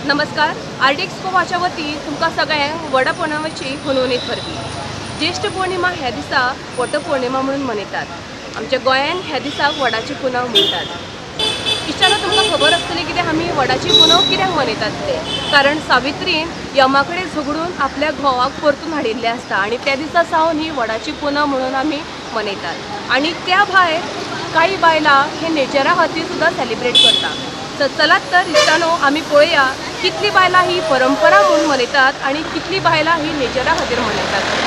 नमस्कार। आर्टिक्सकोवाच्या वती तुमकां सगळ्यांक वड पौर्णिमेची हुनहुनीत भरपी। ज्येष्ठ पौर्णिमा ह्या दिसा वटपौर्णिमा म्हणून मनयतात। आमच्या गोंयांत ह्या दिसाक वडाची पुनव म्हणटात। इश्टानो, तुमकां खबर आसतली कित्याक आमी वडाची पुनव कित्याक मनयतात ते। कारण सावित्रीन यमा कडेन झगडून आपल्या घोवाक परतून हाडिल्लें आसता आनी त्या दिसा सावन ही वडाची पुनव म्हणून आमी मनयतात। आनी त्या भायर काही बायलां हे नेचरा खातीर सुद्दां सेलिब्रेट करतात। चलात तर इश्टानो, आमी पळोवया कितली बायलां ही परंपरा म्हणून मनयतात आनी कितली बायलां ही नेचरा खातीर मनयतात।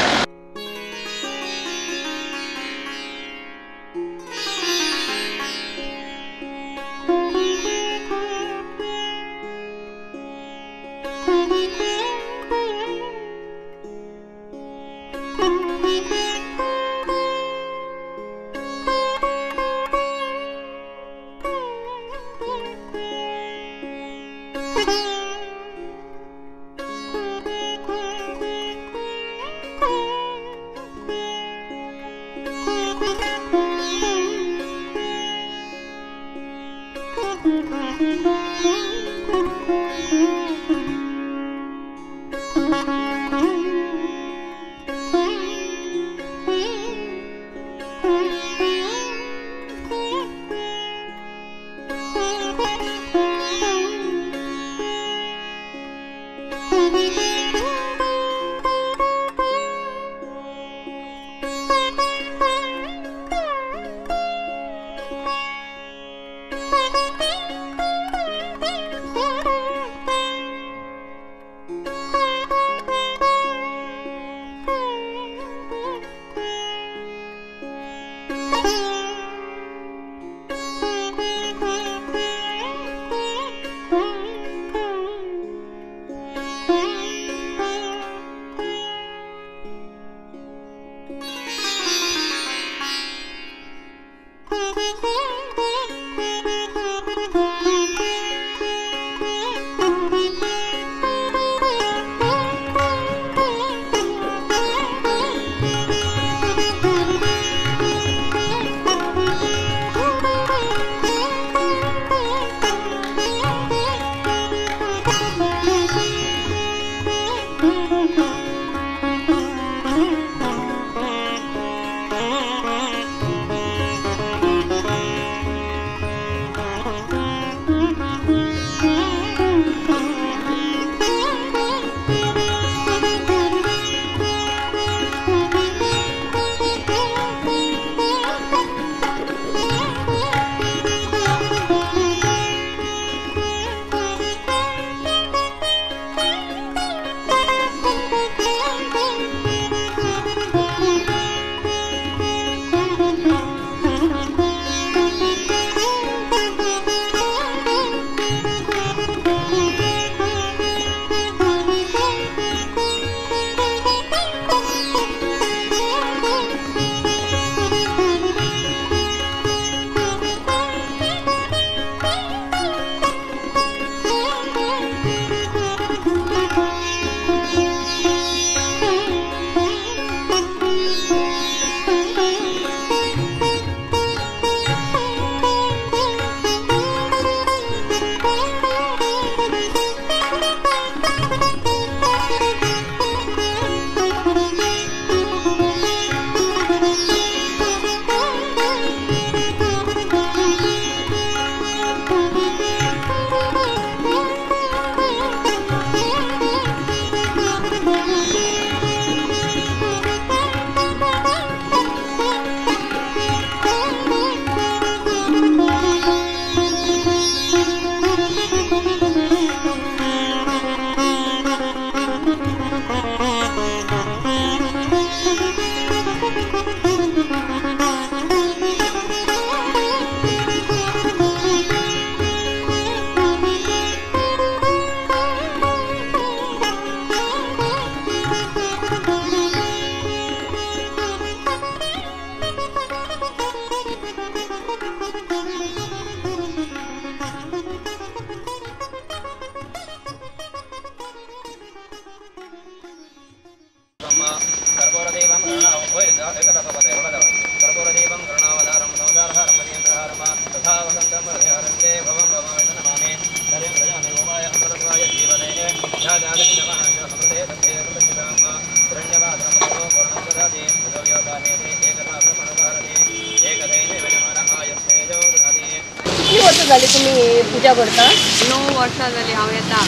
तुम्ही ही पूजा करता? 9 वर्सां जालीं हांव येता.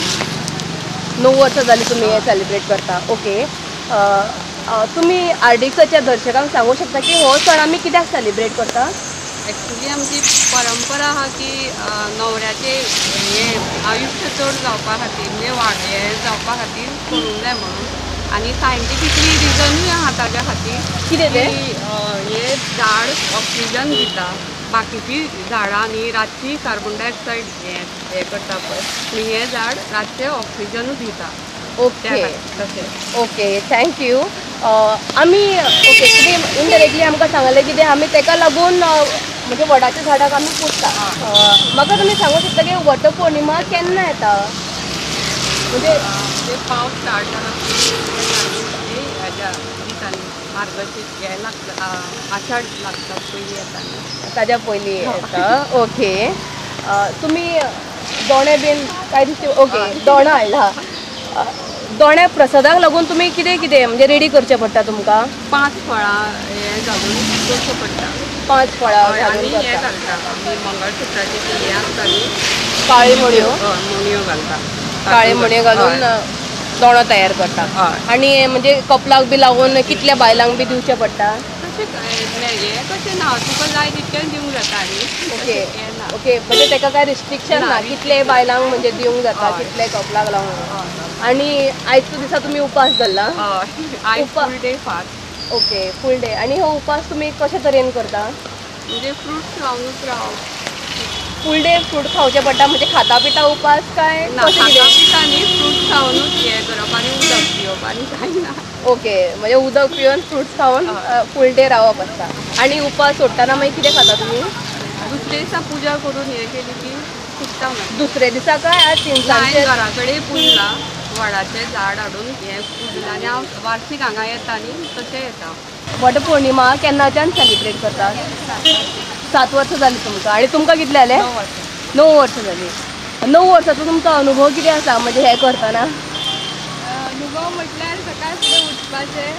9 वर्सां जालीं तुम्ही हे सेलिब्रेट करता. ओके. तुम्ही आर्डीकच्या दर्शकांक सांगू शकता की हो सण आमी कित्याक सेलिब्रेट करता? एक्चुली आमची परंपरा आहा की न्हवऱ्याचे हे आयुश्य चड जावपा खातीर म्हणजे हे जावपा खातीर करूंक जाय म्हणून. आनी सायंटिफिकली रिजनूय आहा ताज्या खातीर. कितें तें? हे झाड ऑक्सिजन दिता. बाकीचीं झाडां न्ही रातची कार्बन डायऑक्सायड हे करता पळय, आनी हें झाड रातचें ऑक्सिजनूच दिता. ओके तशें. Okay, thank you. आमी ओके कितें इनडायरेक्टली आमकां सांगलें कितें आमी तेका लागून म्हणजे वडाच्या झाडाक आमी पुजता. म्हाका तुमी सांगूं शकता की वटपौर्णिमा केन्ना येता? म्हणजे पावस स्टार्ट जाला हेज्या दिसांनी मार्गशीर्स हे लागता, आषाढ लागता पयलीं येता. ताज्या पयलीं येता. ओके. तुमी दोणे बीन काय दिसता? ओके, दोणा हाडला. दोण्या प्रसादाक लागून तुमी कितें कितें म्हणजे रेडी करचें पडटा तुमकां? 5 फळां हे घालून करचें पडटा. 5 फळां आनी घालून हे करता. घालता आमी मंगळसुत्राचे ते हे आसता न्ही काळी मणयो. मणयो घालता. काळे मणयो घालून दोणो तयार करता. आनी म्हणजे कपलाक बी लागून कितल्या बायलांक बी दिवचें पडटा? हे कशें ना, तुका जाय तितकें दिवंक जाता न्ही. ओके ओके, म्हणजे तेका काय रिस्ट्रिक्शन ना, कितले बायलांक म्हणजे दिवंक जाता, कितले कपलाक लागून. आनी आयचो दिसा तुमी उपास धरला? हय, full day fast. Okay, full day. आनी हो उपास तुमी कशे तरेन करता? म्हणजे फ्रुट्स खावनूच रावप. फूल डे फ्रूट खावचें पडटा म्हणजे खाता पिता उपास काय ना, कशें खाता कितें? पिता न्ही, फ्रुट्स खावनूच हे करप आनी उदक पिवप आनी कांय ना. ओके, म्हणजे उदक पिवन फ्रुट्स खावन फूल डे रावप आसता. आनी उपास सोडटाना मागीर कितें खाता तुमी? दुसरे दिसा पुजा करून हे केली की सुट्टा मागीर. दुसरे दिसा काय आज तिनसांजचे? घरा कडेन पुजला, वडाचें झाड हाडून हे पुजला आनी हांव वार्षिक हांगा येता न्ही तशें येता. वटपौर्णिमा केन्नाच्यान सेलिब्रेट करतात? 7 वर्सां जालीं तुमकां. आनी तुमकां कितले जाले? 9 वर्सां. 9 वर्सां जालीं. 9 वर्सांचो तुमचो अनुभव कितें आसा म्हणजे हे करतना? अनुभव म्हटल्यार सकाळ फुडें उठपाचें,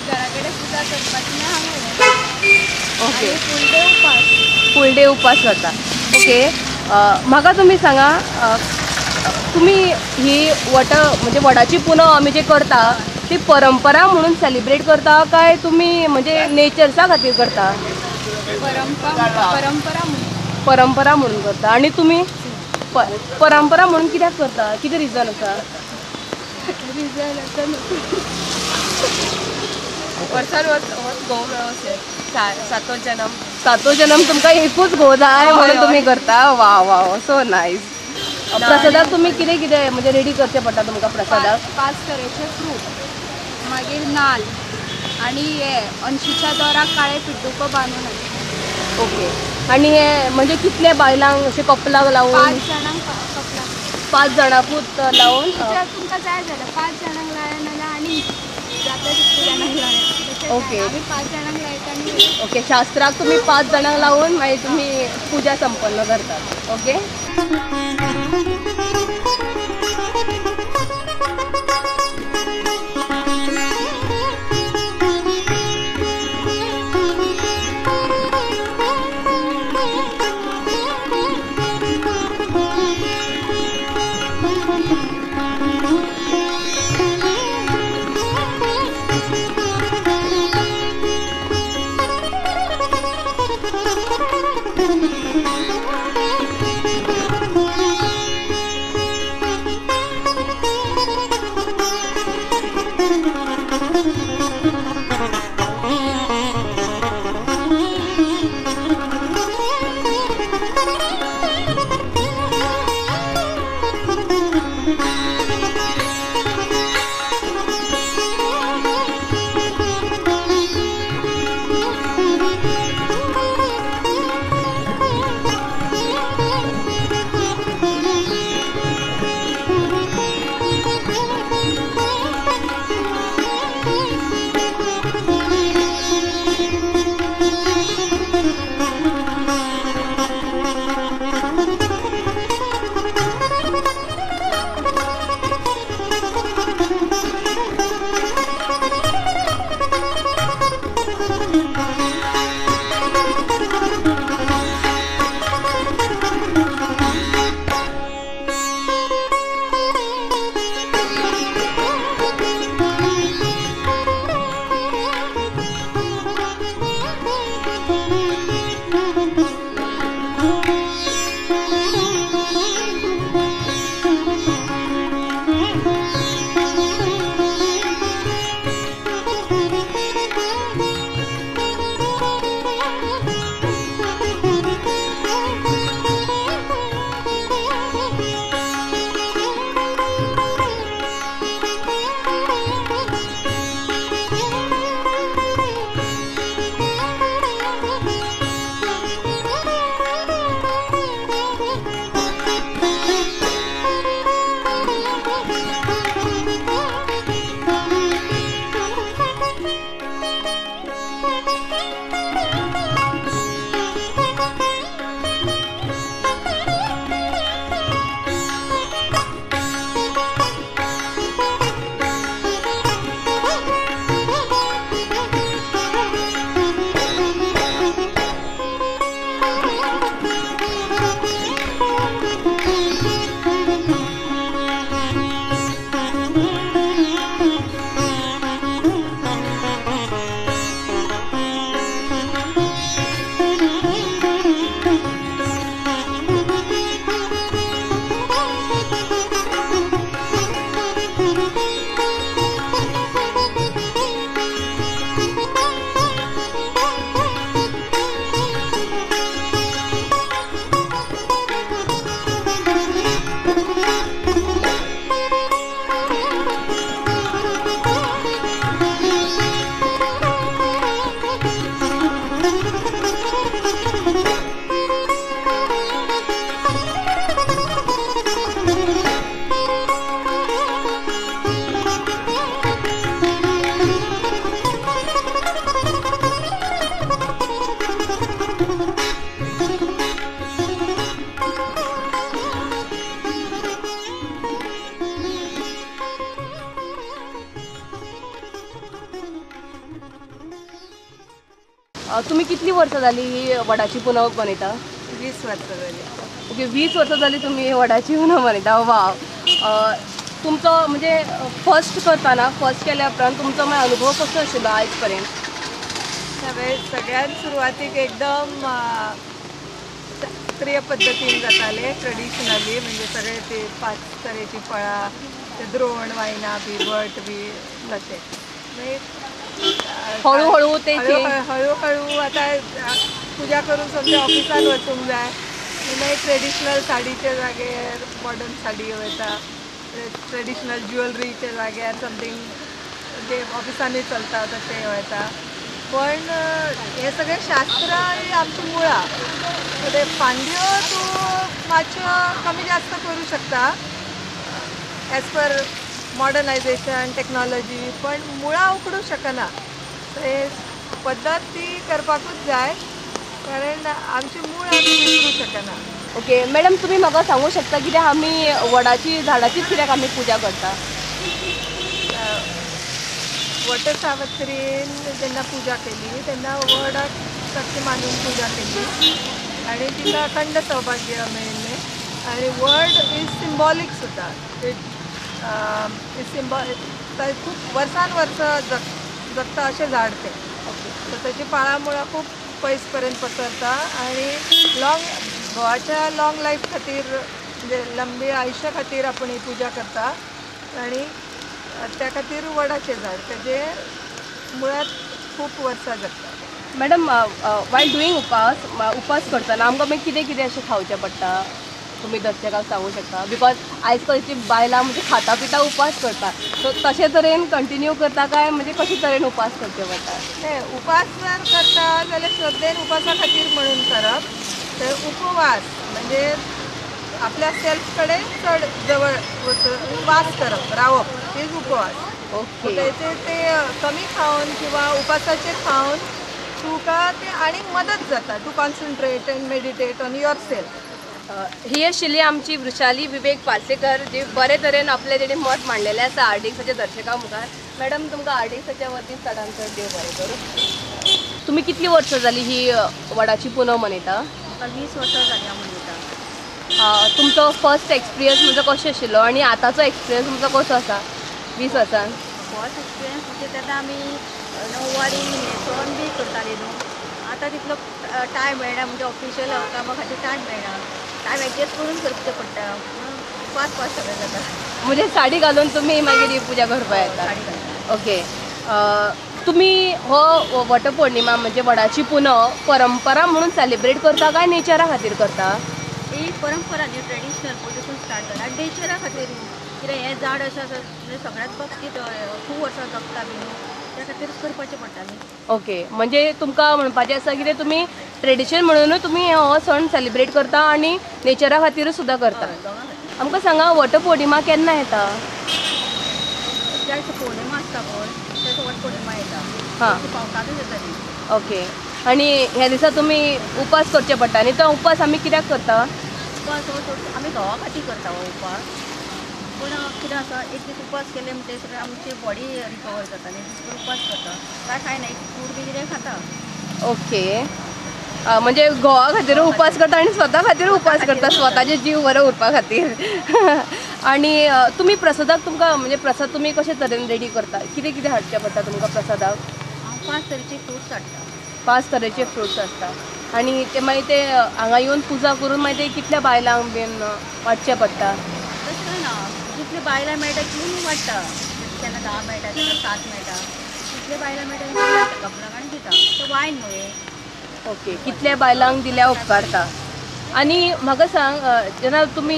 घरा कडेन पुजा करपाची ना हांगा. ओके, फूल डे उपास. फूल डे उपास करता. ओके. म्हाका तुमी सांगा, तुमी ही म्हणजे वडाची पुनव आमी जे करता ती परंपरा म्हणून सेलिब्रेट करता काय तुमी म्हणजे नेचर्सा खातीर करता? परंपरा म्हणून करता. आनी तुमी परंपरा म्हणून कित्याक करता? कितें रिजन आसा? रिजन आसा वर्सान वर्स घोव सातो जन्म तुमकां एकूच घोव जाय म्हणून तुमी करता. वा वा, सो नायस. प्रसादाक तुमी कितें कितें म्हणजे रेडी करचें पडटा तुमकां प्रसादाक? 5 तरेचे फ्रूट, मागीर नाल्ल आनी हे अंशीच्या दोराक काळे पिड्डुको बांदून हाडटा. ओके. आनी हे म्हणजे कितले बायलांक अशें कपलाक लावून? 5 जाणांक कपलाक. 5 जाणांकूच लावून? जर तुमकां जाय जाल्यार 5 जाणांक लाया नाल्यार आनी जाता तितले जाणांक लाया. ओके. आमी 5 जाणांक लायता आनी ओके, शास्त्राक तुमी 5 जाणांक लावून मागीर तुमी पुजा संपन्न करतात. ओके. तुम्ही कितली वर्सां जाली ही वडाची पुनव मनयता? 20 वर्सां जाली. ओके, 20 वर्सां जाली तुम्ही वडाची पुनव मनयता. वाव. तुमचो म्हणजे फर्स्ट करताना फर्स्ट केल्या उपरांत तुमचो अनुभव कसो आशिल्लो आयज पर्यंत? सगळ्यात सुरवातीक एकदम शास्त्रीय पद्धतीन जाताले, ट्रेडिशनली, म्हणजे सगळे ते 5 तरेची फळां, ते द्रोण, वायना बी, भट बी तशें. हळूहळू ते हळूहळू आता पुजा करून समजा ऑफिसान वचूंक जाय, मागीर ट्रेडिशनल साडीचे जाग्यार मॉडर्न साडी वयता, ट्रेडिशनल ज्वेलरीचे जाग्यार समथींग जे ऑफिसांनी चलता तशें वयता. पण हे सगळे शास्त्र ही आमची मुळां. ते फांद्यो तूं मातश्यो कमी जास्त करूं शकता एज पर मॉडर्नायझेशन, टेक्नॉलॉजी, पण मुळां उखडूं शकना. ते पद्दत ती करपाकूच जाय, कारण आमची मूळ आमी विसरूं शकना. ओके मॅडम, तुम्ही म्हाका सांगू शकता कित्याक आमी वडाची झाडाचीच कित्याक आमी पुजा करता? वट सावित्रीन जेन्ना पुजा केली तेन्ना वडाक सत्य मानून पुजा केली आणि तिका अखंड सौभाग्य मेळिल्लें. आणि वड इज सिंबॉलीक सुद्दां. खूब वर्सान वर्स जगता अशें झाड तें. सो ताची पाळा मुळां खूब पयस पर्यंत पसरता आणि घोवाच्या लॉंग लायफ खातीर, म्हणजे लंबे आयुश्या खातीर आपण ही पुजा करता. आणि त्या खातीर वडाचें झाड तेजे मुळात खूब वर्सां जगता. मॅडम, वायल डुईंग उपास करतना आमकां मागीर कितें कितें अशें खावचें पडटा? तुम्ही दर्शकाक सांगू शकता? बिकॉज आयज कालची बायलां म्हणजे खाता पिता उपास करता, सो तशे तरेन कंटिन्यू करता काय म्हणजे कशे तरेन उपास करचे पडटा? नाही, उपास जर करता जाल्यार श्रद्धेन उपासा खातीर म्हणून करप. तर उपवास म्हणजे आपल्या सेल्फ कडेन चड जवळ वास करप, रावप, हेच उपवास. ओके. त्याचे ते कमी खावन किंवा उपासाचे खावन तुका ते आनीक मदत जाता to concentrate and meditate on yourself. ही आशिल्ली आमची वृषाली विवेक पार्सेकर, जी बरे तरेन आपले तेणें मत मांडलेलें आसा आर्टिक्साच्या दर्शकां मुखार. मॅडम, तुमकां आर्टिक्साच्या वतीन चडांत चड देव बरें करूं. तुमी कितलीं वर्सां जाली ही वडाची पुनव मनयता? 20 वर्सां जाली हांव मनयता. तुमचो फर्स्ट एक्सपिरियन्स म्हणजे कसो आशिल्लो आणि आतांचो एक्सपिरियन्स तुमचो कसो आसा 20 वर्सान? फर्स्ट एक्सपिरियन्स म्हणजे तेन्ना आमी णववारी न्हेसोन बी करताली न्हू. आतां तितलो टायम मेळना, म्हणजे ऑफिशियल कामा खातीर टायम मेळना. टायम एडजस्ट करून करचें पडटा. फास्ट फास्ट सगळें जाता. म्हणजे साडी घालून तुमी मागीर ही पुजा करपाक येता? साडी घालता. ओके. तुमी हो वटपौर्णिमा म्हणजे वडाची पुनव परंपरा म्हणून सेलिब्रेट करता काय नेचरा खातीर करता? ही परंपरा न्ही, ट्रेडिशनल पयलीसून स्टार्ट जाला. नेचरा खातीर कित्याक हें झाड अशें आसा म्हणजे सगळ्याच बाबतींत खूब वर्सां जगता बी न्हू, त्या खातीर करपाचें पडटा न्ही. ओके, म्हणजे तुमकां म्हणपाचें आसा की तुमी ट्रेडिशन म्हणूनच तुमी हो सण सेलिब्रेट करता आणि नेचरा खातीर सुद्दां करता. आमकां सांगा, वटपौर्णिमा केन्ना येता? ज्या पौर्णिमा आसता पळय त्याचो वटपौर्णिमा येता. हां. पावसानूच येता न्ही. ओके. आणि ह्या दिसा तुमी उपास करचे पडटा न्ही, तो उपास आमी कित्याक करता? उपास हो आमी घोवा खातीर करता हो उपास. पूण कितें आसा, एक दीस उपास केले म्हणटकीर सगळें आमची बॉडी रिकवर जाता न्ही, दिसभर उपास करता. काय खायना, एक फ्रूट बी कितें खाता. ओके. म्हणजे घोवा खातीर उपास करता आणि स्वता खातीर उपास करता, स्वताचे जीव बरो उरपा खातीर. आणि तुमी प्रसादाक तुमकां म्हणजे प्रसाद तुमी कशे तरेन रेडी करता? कितें कितें हाडचें पडटा तुमकां प्रसादाक? हांव 5 तरेचे फ्रुट्स हाडटा. 5 तरेचे फ्रुट्स आसता आणि ते मागीर ते हांगा येवन पुजा करून मागीर ते कितल्या बायलांक बीन वाडचें पडटा? तशें ना, जितले बायलां मेळटा तितली वाडटा. केन्ना 10 मेळटा, केन्ना 7 मेळटा. जितले बायलां मेळटा तितले कपलाक आनी दिता. तो वायन न्हू हे. ओके. कितल्या बायलांक दिल्या उपकारता. आणि म्हाका सांग, जेन्ना तुमी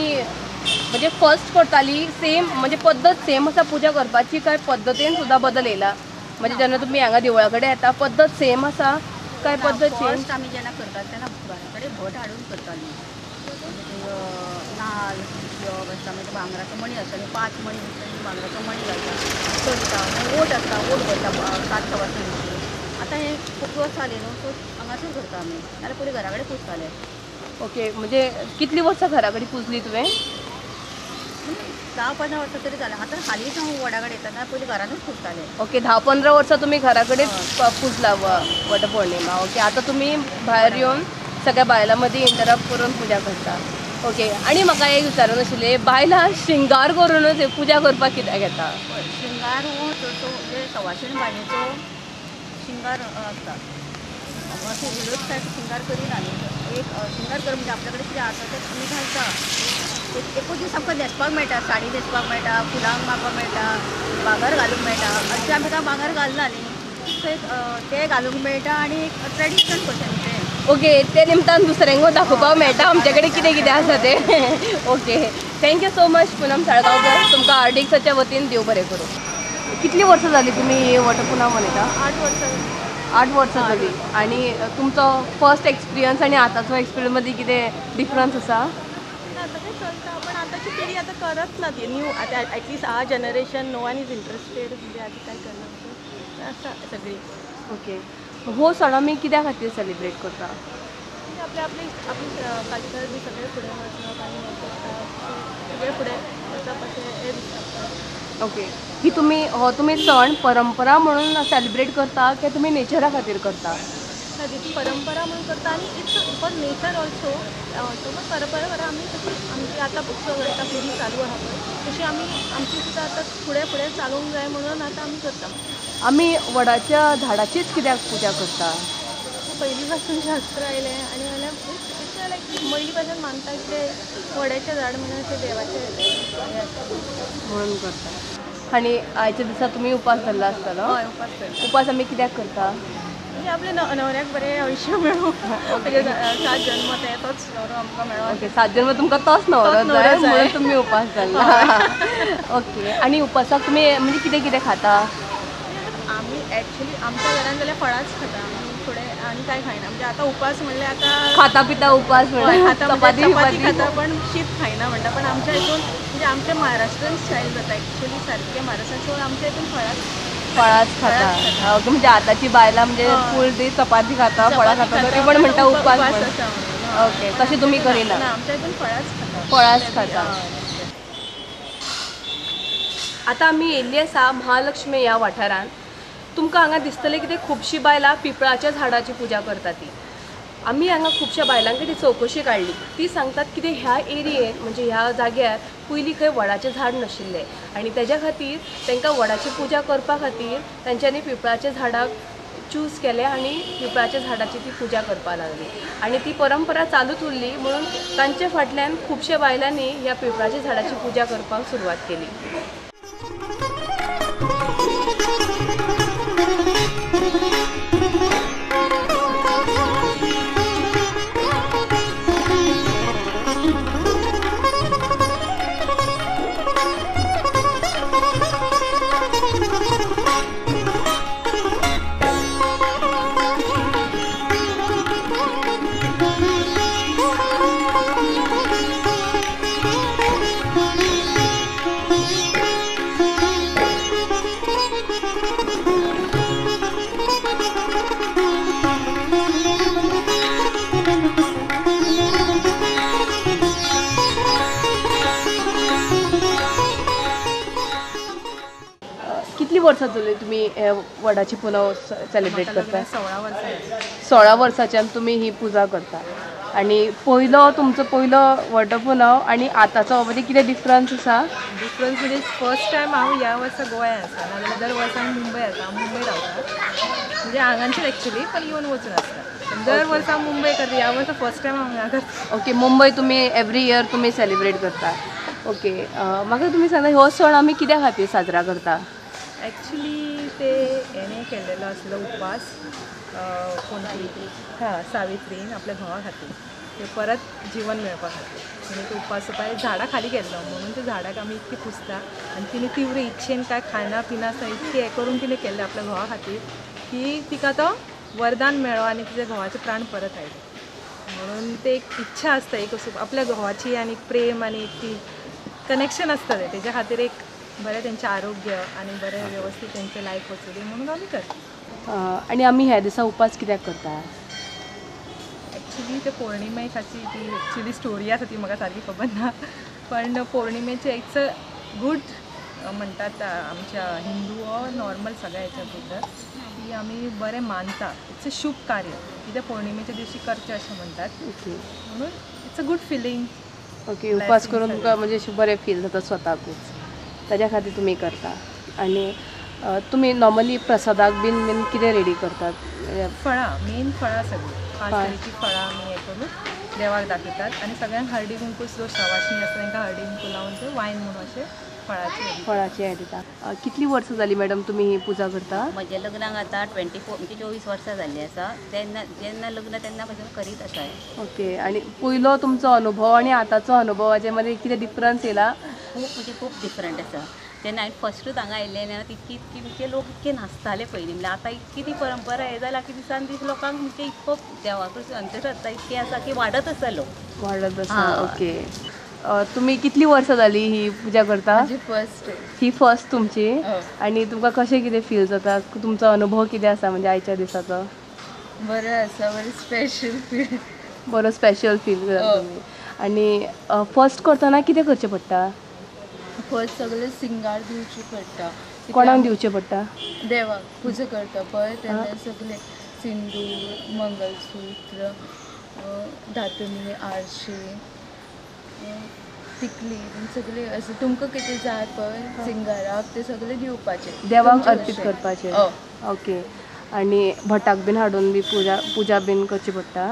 म्हणजे फर्स्ट करताली सेम म्हणजे पद्दत सेम आसा पुजा करपाची काय पद्दतीन सुद्दां बदल येयला? म्हणजे जेन्ना तुमी हांगा देवळा कडेन येता पद्दत सेम आसा काय पद्दत चेंज? फर्स्ट आमी जेन्ना करता तेन्ना घरा कडेन भट हाडून करतालीं. नाल घेवप आसता, मागीर भांगराचो मणी आसता न्ही, 5 मणी भांगराचो मणी घालता, चलता. मागीर ओट आसता, ओट भरता 7 सवा चडीची. आतां हे खूब वर्स जाली न्हू, सो हांगासर करता आमी. नाल्यार पयलीं घरा कडेन पुजताले. ओके. म्हणजे कितलीं वर्सां घरा कडेन पुजली तुवें? 10-15 वर्सां तरी जालें. आतां हालींच हांव वडा कडेन येताना पयलीं घरानूच पुजतालें. ओके 10-15 वर्सां तुम्ही घराकडे पुजला वटपौर्णिमा. ओके आता तुम्ही भायर येवन सगळ्या बायलां मदीं इंटरप्ट करून पुजा करता. ओके आणि म्हाका एक विचारूंक आशिल्लें बायलां शिंगार करूनच पुजा करपाक कित्याक येता? शिंगार हो तो म्हणजे सवाशीण बायलेचो शिंगार आसता. अशें उलोवप सारकें शिंगार करिना न्ही. एक शिंगार कर म्हणजे आपल्या कडेन कितें आसा तें आमी घालता. एकूच दीस आमकां न्हेसपाक मेळटा, साडी न्हेसपाक मेळटा, फुलांक मारपाक मेळटा, भांगर घालूंक मेळटा. अशें आमी आतां भांगर घालना न्ही, सो एक तें घालूंक मेळटा आनी एक ट्रेडिशन कशें तें. ओके ते निमतान दुसऱ्यांक दाखोवपाक मेळटा आमचे कडेन कितें कितें आसा तें. Okay thank you so much Poonam Salgaonkar. तुमकां आरडीएक्साच्या वतीन देव बरें करूं. कितलीं वर्सां जालीं तुमी वटपौर्णिमा मनयता? 8 वर्सां. 8 वर्सां जालीं. आणि तुमचो फर्स्ट एक्सपिरियन्स आणि आतांचो एक्सपिरियन्स मदीं कितें डिफरन्स आसा? आता काही चलता पण आताची पिढी आता करत ना ती न्यू आता at least uh generation no one is interested म्हणजे आधी काय करणार असा सगळी ओके हो सण आमी कित्या खातीर सेलिब्रेट करता? म्हणजे आपले आपली आपली कल्चर बी सगळे फुडें वचप आनी हें करता सगळे फुडें वचप अशें हें दिसता. ओके ही तुमी सण परंपरा म्हणून सेलिब्रेट करता की तुमी नेचरा खातीर करता? ती परंपरा म्हणून करता आणि इट्स फॉर नेचर ऑल्सो पण परंपरा आम्ही तशी आमची आता करता पिढी चालू आहा पळय तशी आम्ही आमची सुद्दां आतां फुडें चालूंक जाय म्हणून आता आमी करता. आमी वडाच्या झाडाचीच कित्याक पुजा करता? पहिली पासून शास्त्र आयलें आनी जाल्यार इट्स लायक मयलीं पासून मानता की ते वड्याचें झाड म्हणून ते देवाचें म्हणून करता. आनी आयच्या दिसा तुमी उपास धरला आसतलो? हय उपास करता. उपास आमी कित्याक करता? म्हणजे आपले न्हवऱ्याक बरें आयुश्य मेळूं म्हणजे 7 जन्म ते तोच न्हवरो आमकां मेळो. ओके 7 जन्म तुमकां तोच न्हवरो जाय म्हणून तुमी उपास धरला. ओके आनी उपासाक तुमी म्हणजे कितें कितें खाता? आमी ॲक्च्युली आमच्या घरान जाल्यार फळांच खाता आमी थोडें आनी कांय खायना म्हणजे आतां उपास म्हणल्यार आतां खाता पिता उपास खाता चपाती चपाती खाता पण शीत खायना म्हणटा पण आमच्या हितून म्हणजे आमचे महाराष्ट्रीयन स्टायल जाता ॲक्च्युली सारकें महाराष्ट्रान सो आमच्या हितून फळाच खाता. ओके म्हणजे आतांची बायलां म्हणजे फूल दीस चपाती खाता फळां खाता तरी पण म्हणटा उपास म्हणून. ओके तशें तुमी करिना? आमच्या हितून फळाच खाता. आतां आमी येयल्ली आसा महालक्ष्मी ह्या वाठारान. तुमकां हांगा दिसतलें कितें खुबशीं बायलां पिंपळाच्या झाडाची पुजा करता ती. आमी हांगा खुबश्या बायलां कडेन चवकशी काडली. ती सांगतात कितें ह्या एरियेन म्हणजे ह्या जाग्यार पयलीं खंय वडाचें झाड नाशिल्लें आनी तेज्या खातीर तांकां वडाची पुजा करपा खातीर तांच्यांनी पिंपळाच्या झाडाक चूज केलें आनी पिंपळाच्या झाडाची ती पुजा करपाक लागली आनी ती परंपरा चालूच उरली म्हणून तांचे फाटल्यान खुबश्या बायलांनी ह्या पिंपळाच्या झाडाची पुजा करपाक सुरवात केली. कितली वर्सां जाली तुमी वडाची पुनव सेलिब्रेट करता? 16 वर्साच्यान तुमी ही पुजा करता आणि तुमचो वटपुनव आणि आतांचो म्हणजे कितें डिफरन्स आसा? डिफरन्स म्हणजे फर्स्ट टायम हांव ह्या वर्सा गोंयांत आसा नाजाल्यार दर वर्सा मुंबय आसा हांव मुंबय रावता म्हणजे हांगांचेर एक्चुली पण येवन वचून आसता दर वर्सा मुंबय करता ह्या वर्सा फर्स्ट टायम हांव हांगा करता. ओके मुंबय तुमी एवरी इयर तुमी सेलिब्रेट करता. ओके म्हाका तुमी सांगा हो सण आमी कित्या खातीर साजरा करता? ॲक्च्युली ते हेणे केल्लेलो आसलो उपास कोणती सावित्रीन आपल्या घोवा खातीर ते परत जीवन मेळपा खातीर म्हणजे तो उपास झाडां खाली केल्लो म्हणून त्या झाडाक आमी इतकी पुजता आनी तिणें तीव्र इच्छेन काय खाना पिना इतकें हें करून तिणें केल्लें आपल्या घोवा खातीर की तिका तो वरदान मेळ्ळो आनी तिच्या घोवाचे प्राण परत आयले म्हणून ते एक इच्छा आसता एक आपल्या घोवाची आनी प्रेम आनी ती कनेक्शन आसता तेज्या खातीर एक बरें तेंचें आरोग्य आनी बरें वेवस्थीत तेंचें लायफ वचूंदी म्हणून आमी करता. आनी आमी ह्या दिसा उपास कित्याक करता? ॲक्च्युली ते पौर्णिमे खातीर ती एक्चुली स्टोरी आसा ती म्हाका सारकी खबर ना पण पौर्णिमेचे इट्स अ गुड म्हणटात आमच्या हिंदू वा नॉर्मल सगळ्या हेच्या भितर की आमी बरें मानता. इट्स अ शुभ कार्य कितें पौर्णिमेच्या दिवशी करचें अशें म्हणटात. ओके म्हणून it's a good feeling. Okay उपास करून तुमकां म्हणजे अशें बरें फील जाता स्वताकूच, ताज्या खातीर तुमी करता. आनी तुमी नॉर्मली प्रसादाक बीन कितें रेडी करतात? फळां, मेन फळां सगळीं 5 तरेची फळां आमी हें करून देवाक दाखयतात आनी सगळ्यांक हळदी कुंकू जो सवाशीणी आसता तांकां हळदी कुंकू लावन ते वायन म्हणून अशें फळाची हें दिता. कितलीं वर्सां जालीं मॅडम तुमी ही पुजा करता? म्हज्या लग्नाक आतां 24 वर्सां जाल्लीं आसा. जेन्ना लग्न तेन्ना पासून करीत आसा. ओके. आनी पयलो तुमचो अनुभव आनी आतांचो अनुभवाचे मदीं कितें डिफरन्स येयला? खूब डिफरंट आसा. तेन्ना हांवें फस्टूच हांगा आयिल्लें न्हय इतके लोक इतके नाचताले पयलीं. म्हणल्यार आतां इतकी ती परंपरा हें जाल्या की दिसान दीस लोकांक म्हणजे इतको देवाक अंधश्रद्धा इतकी आसा की वाडत आसा लोक. वाडत आसा. ओके. तुमी कितलीं वर्सां जालीं ही पुजा करता? ही फर्स्ट तुमची. आनी तुमकां कशें कितें फील जाता? तुमचो अनुभव कितें आसा म्हणजे आयच्या दिसाचो? बरें आसा, बरें स्पेशल फील. बरो स्पेशल फील करता तुमी. आनी फर्स्ट करतना कितें करचें पडटा? फर्स्ट सगळें सिंगार दिवची पडटा. कोणाक दिवचें पडटा? देवाक पुजा करता पळय तेन्ना सगळें सिंदूर, मंगलसूत्र, धातुनी आरशी, तिकली सगळे अशें तुमकां कितें जाय पळय सिंगाराक ते सगळें दिवपाचें देवाक अर्पीत करपाचें. ओके. आनी भटाक बीन हाडून बी पुजा बीन करची पडटा?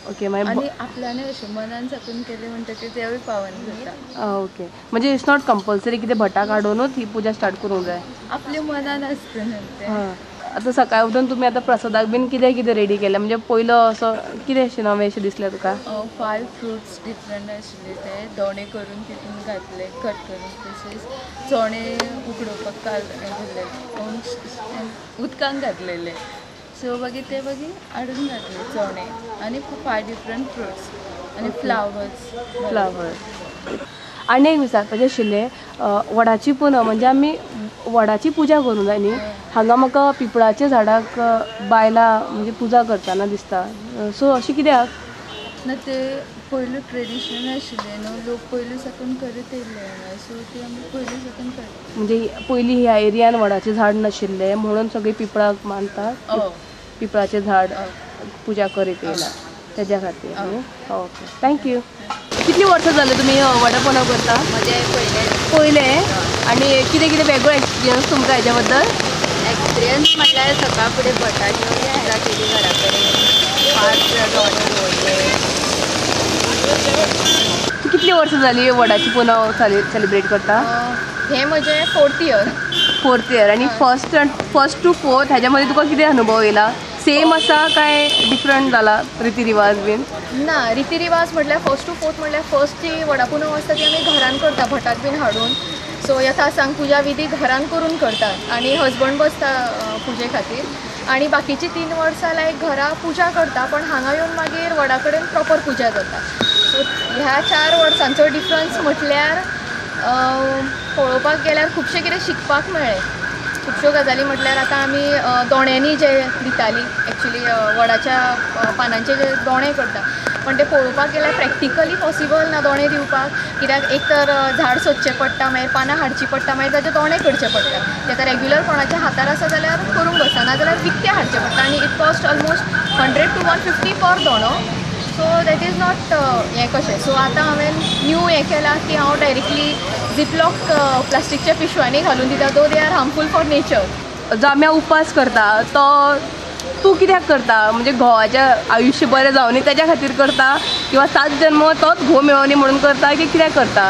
ओके. आनी आपल्याने अशें मनान साकून केलें म्हणटकीर देवूय पावन जाता. ओके. म्हणजे इट्स नॉट कंपल्सरी कितें भटाक हाडूनूच ही पुजा स्टार्ट करूंक जाय? आपल्या मनान आसता न्हू तें. आतां सकाळी उठून तुमी आतां प्रसादाक बीन कितें कितें रेडी केलें म्हणजे पयलो असो कितें अशें नवें अशें दिसलें तुका? 5 फ्रुट्स डिफरंट आशिल्ले ते दोणे करून तितून घातले कट करून. तशेंच चणे उकडोवपाक घातले उदकांत घातलेले. सो मागीर ते मागीर हाडून घातले चणे आनी 5 डिफरंट फ्रुट्स आनी फ्लावर्स. आनी एक विचारपाचें आशिल्लें वडाची पुनव म्हणजे आमी वडाची पुजा करूंक जाय न्ही. हांगा म्हाका पिपळाच्या झाडाक बायलां म्हणजे पुजा करतना दिसता. सो अशें कित्याक? ना ते पयलू ट्रेडिशन आशिल्लें न्हू लोक पयलू साकून करीत येयल्ले हांगा. सो ते आमी पयलू साकून करता. म्हणजे पयलीं ह्या एरियान वडाचें झाड नाशिल्लें म्हणून सगळीं पिपळाक मानतात. पिपळाचें झाड पुजा करीत येयला तेज्या खातीर. ओके. थँक्यू. कितलीं वर्सां जालीं तुमी वडा पुनव करता? पयलें. आनी कितें कितें वेगळो एक्सपिरियन्स तुमकां हेज्या बद्दल? एक्सपिरियन्स म्हटल्यार सकाळ फुडें भटाची पुजा केली घरा कडेन 5 दोणे दवरले. कितलीं वर्सां जालीं वडाची पुनव सेलिब्रेट करता? हें म्हजें 4th इयर. 4th year. आनी फर्स्ट टू 4th हेज्या मदीं तुका कितें अनुभव येयला? सेम आसा काय डिफरंट जाला रिती रिवाज बीन? ना रिती रिवाज म्हटल्यार 1st to 4th म्हटल्यार फर्स्ट जी वडा पुनव आसता ती आमी घरान करता भटाक बीन हाडून. सो यथा सांग पुजा विधी घरान करून करतात आनी हजबंड बसता पुजे खातीर. आनी बाकीची 3 वर्सां लायक घरा पुजा करता पण हांगा येवन मागीर वडा कडेन प्रॉपर पुजा जाता. सो ह्या 4 वर्सांचो डिफरन्स म्हटल्यार पळोवपाक गेल्यार खुबशें कितें शिकपाक मेळ्ळें. खुबश्यो गजाली म्हटल्यार आतां आमी दोण्यांनी जे दितालीं एक्चुली वडाच्या पानांचे जे दोणे करता पण ते पळोवपाक गेल्यार प्रॅक्टिकली पॉसिबल ना दोणे दिवपाक. कित्याक एक तर झाड सोदचें पडटा मागीर पानां हाडचीं पडटा मागीर ताचे दोणे करचे पडटा. ते आतां रेग्युलर कोणाच्या हातार आसा जाल्यार करूंक बसता नाजाल्यार विकते हाडचे पडटा आनी इट कॉस्ट ऑलमोस्ट 100 to 150 पर दोणो. सो दॅट इज नॉट हें कशें. सो आतां हांवें न्यू हें केलां की हांव डायरेक्टली झिपलॉक प्लास्टिकच्या पिशव्यांनी घालून दिता though they are harmful for nature. जो आमी उपास करता तो तूं कित्याक करता? म्हणजे घोवाचें आयुश्य बरें जावनी तेज्या खातीर करता किंवा 7 जन्म तोच घोव मेळोनी म्हणून करता की कित्याक करता?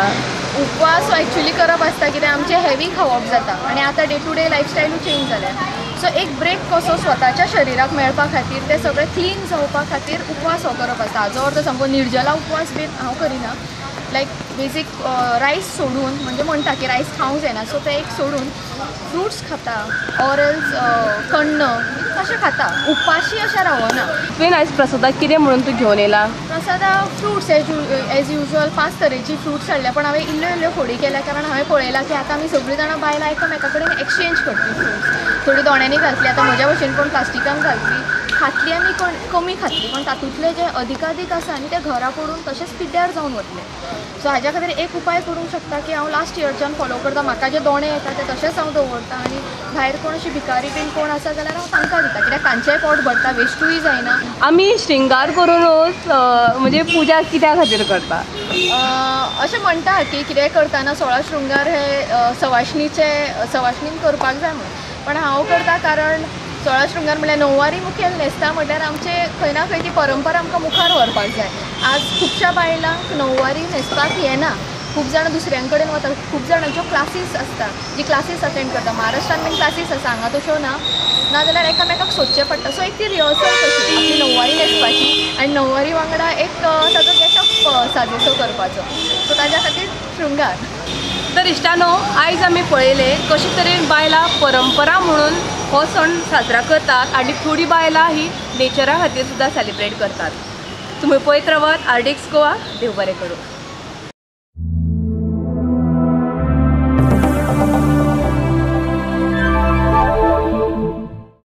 उपवास एक्चुली करप आसता कित्याक आमचें हेवी खावप जाता आनी आतां डे टू डे लायफस्टायलूय चेंज जाल्या. सो एक ब्रेक कसो स्वताच्या शरिराक मेळपा खातीर ते सगळें क्लीन जावपा खातीर उपवास हो करप आसता. हाजो अर्थ सामको निर्जला उपवास बीन हांव करिना. लायक बेजीक रायस सोडून म्हणजे म्हणटा की रायस खावंक जायना सो ते एक सोडून फ्रुट्स खाता ऑर एल्स कण्ण अशें खाता. उपाशी अशें रावना. तुवें आयज प्रसादाक कितें म्हणून तूं घेवन येयला? प्रसादाक फ्रुट्स एज युजल 5 तरेची फ्रुट्स हाडल्या पण हांवें इल्ल्यो फोडी केल्या कारण हांवें पळयलां की आतां आमी सगळीं जाणां बायलां एकामेका कडेन एक्सचेंज करतलीं फ्रुट्स. थोडी दोण्यांनी घातली आतां म्हज्या भशेन कोण प्लास्टिकान घालतली खातली आमी कमी खातली पण तातूंतले जे अधिकाधिक आसा न्ही ते घरा पडून तशेंच पिड्ड्यार जावन वतले. सो हाज्या खातीर एक उपाय करूंक शकता की हांव लास्ट इयरच्यान फॉलो करता. म्हाका जे दोणे येता ते तशेंच हांव दवरता आनी भायर कोण अशी भिकारी बीन कोण आसा जाल्यार हांव तांकां दिता कित्याक तांचेंय पोट भरता, वेस्टूय जायना. आमी श्रृंगार करूनच म्हणजे पुजा कित्या खातीर करता? अशें म्हणटा की कितेंय करतना 16 शृंगार हे सवाशिणीन करपाक जाय म्हणून. पण हांव करता कारण 16 शृंगार म्हळ्यार णववारी मुखेल न्हेसता म्हटल्यार आमचे खंय ना खंय ती परंपरा आमकां मुखार व्हरपाक जाय. आज खुबश्या बायलांक णववारी न्हेसपाक येना. खूब जाण दुसऱ्यां कडेन वता. खूब जाणांच्यो क्लासीस आसता जी क्लासीस अटेंड करता. महाराष्ट्रान बीन क्लासीस आसा, हांगा तश्यो ना जाल्यार एकामेकाक सोदचें पडटा. सो एक ती रिहर्सल कशी आपली णववारी न्हेसपाची आनी णववारी वांगडा एक ताजो गेटअप साजेसो करपाचो. सो ताज्या खातीर शृंगार. तर इश्टानो, आयज आमी पळयले कशे तरेन बायलां परंपरा म्हणून हो सण साजरा करतात आनी थोडी बायलां ही नेचरा खातीर सुद्दां सेलिब्रेट करतात. तुमी पळयत रावात आरडीएक्स गोवा. देव बरें करूं.